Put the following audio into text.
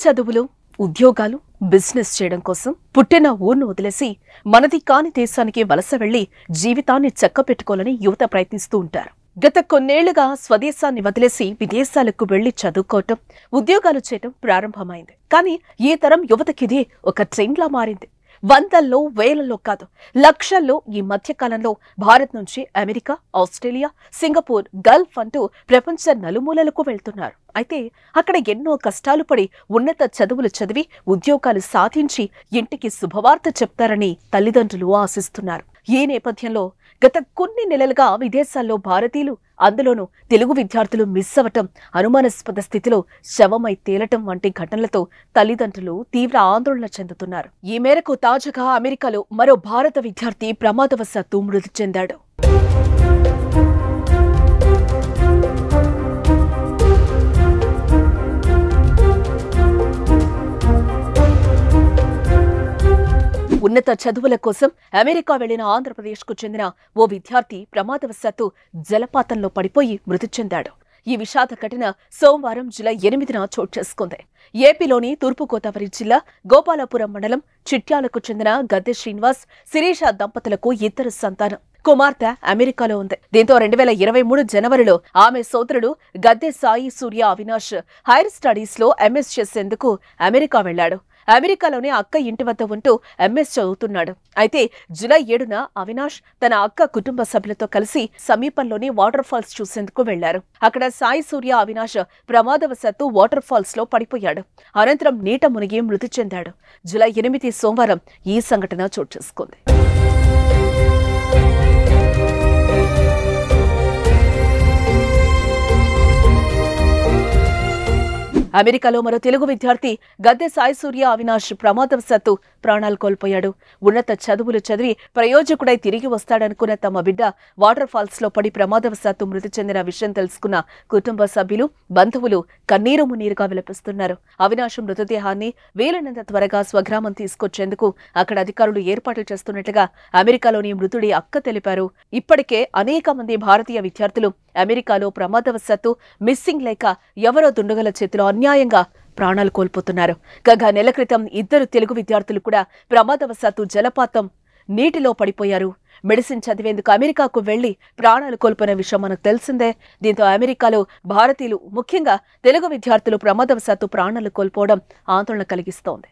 చదువులు, ఉద్యోగాలు, బిజినెస్ చేయడం కోసం పుట్టిన ఊర్ను వదిలేసి మనది కాని దేశానికి వలస వెళ్లి జీవితాన్ని చక్కబెట్టుకోవాలని యువత ప్రయత్నిస్తూ ఉంటారు. గత కొన్నేళ్లుగా స్వదేశాన్ని వదిలేసి విదేశాలకు వెళ్లి చదువుకోవటం, ఉద్యోగాలు చేయటం ప్రారంభమైంది. కానీ ఈ తరం యువతకిది ఒక ట్రెండ్లా మారింది. వందల్లో, వేలల్లో కాదు, లక్షల్లో ఈ మధ్యకాలంలో భారత్ నుంచి అమెరికా, ఆస్ట్రేలియా, సింగపూర్, గల్ఫ్ అంటూ ప్రపంచ నలుమూలలకు వెళ్తున్నారు. అయితే అక్కడ ఎన్నో కష్టాలు పడి ఉన్నత చదువులు చదివి ఉద్యోగాలు సాధించి ఇంటికి శుభవార్త చెప్తారని తల్లిదండ్రులు ఆశిస్తున్నారు. ఈ నేపథ్యంలో గత కొన్ని నెలలుగా విదేశాల్లో భారతీయులు, అందులోనూ తెలుగు విద్యార్థులు మిస్ అవ్వటం, అనుమానాస్పద స్థితిలో శవమై తేలటం వంటి ఘటనలతో తల్లిదండ్రులు తీవ్ర ఆందోళన చెందుతున్నారు. ఈ మేరకు తాజాగా అమెరికాలో మరో భారత విద్యార్థి ప్రమాదవశాత్తు మృతి చెందాడు. ఉన్నత చదువుల కోసం అమెరికా వెళ్లిన ఆంధ్రప్రదేశ్కు చెందిన ఓ విద్యార్థి ప్రమాదవశాత్తు జలపాతంలో పడిపోయి మృతి చెందాడు. ఈ విషాద ఘటన సోమవారం జూలై 8న చోటు చేసుకుంది. ఏపీలోని తూర్పుగోదావరి జిల్లా గోపాలపురం మండలం చిట్యాలకు చెందిన గద్దె శ్రీనివాస్, శిరీష దంపతులకు ఇద్దరు సంతానం. కుమార్తె అమెరికాలో ఉంది. దీంతో 2023 జనవరిలో ఆమె సోదరుడు గద్దె సాయి సూర్య అవినాష్ హైర్ స్టడీస్ లో ఎంఎస్ చేసేందుకు అమెరికా వెళ్లాడు. అమెరికాలోని అక్క ఇంటి వద్ద ఉంటూ ఎంఎస్ చదువుతున్నాడు. అయితే జూలై 7న అవినాష్ తన అక్క కుటుంబ సభ్యులతో కలిసి సమీపంలోని వాటర్ ఫాల్స్ చూసేందుకు వెళ్లారు. అక్కడ సాయి సూర్య అవినాష్ ప్రమాదవశాత్తు వాటర్ ఫాల్స్ లో పడిపోయాడు. అనంతరం నీట మునిగి మృతి చెందాడు. జూలై 8 సోమవారం ఈ సంఘటన చోటు చేసుకుంది. అమెరికాలో మరో తెలుగు విద్యార్థి గద్దె సాయి సూర్య అవినాష్ ప్రమాదవశాత్తు ప్రాణాలు కోల్పోయాడు. ఉన్నత చదువులు చదివి ప్రయోజకుడై తిరిగి వస్తాడనుకున్న తమ బిడ్డ వాటర్ ఫాల్స్ లో పడి ప్రమాదవశాత్తు మృతి చెందిన విషయం తెలుసుకున్న కుటుంబ సభ్యులు, బంధువులు కన్నీరు మున్నీరుగా విలపిస్తున్నారు. అవినాష్ మృతదేహాన్ని వీలైనంత త్వరగా స్వగ్రామం తీసుకొచ్చేందుకు అక్కడ అధికారులు ఏర్పాట్లు చేస్తున్నట్లుగా అమెరికాలోని మృతుడి అక్క తెలిపారు. ఇప్పటికే అనేక మంది భారతీయ విద్యార్థులు అమెరికాలో ప్రమాదవశాత్తు మిస్సింగ్ లేక ఎవరో దుండగుల చేతిలో అన్యాయంగా ప్రాణాలు కోల్పోతున్నారు. కాగా నెల క్రితం ఇద్దరు తెలుగు విద్యార్థులు కూడా ప్రమాదవశాత్తు జలపాతం నీటిలో పడిపోయారు. మెడిసిన్ చదివేందుకు అమెరికాకు వెళ్లి ప్రాణాలు కోల్పోయిన విషయం మనకు తెలిసిందే. దీంతో అమెరికాలో భారతీయులు, ముఖ్యంగా తెలుగు విద్యార్థులు ప్రమాదవశాత్తు ప్రాణాలు కోల్పోవడం ఆందోళన కలిగిస్తోంది.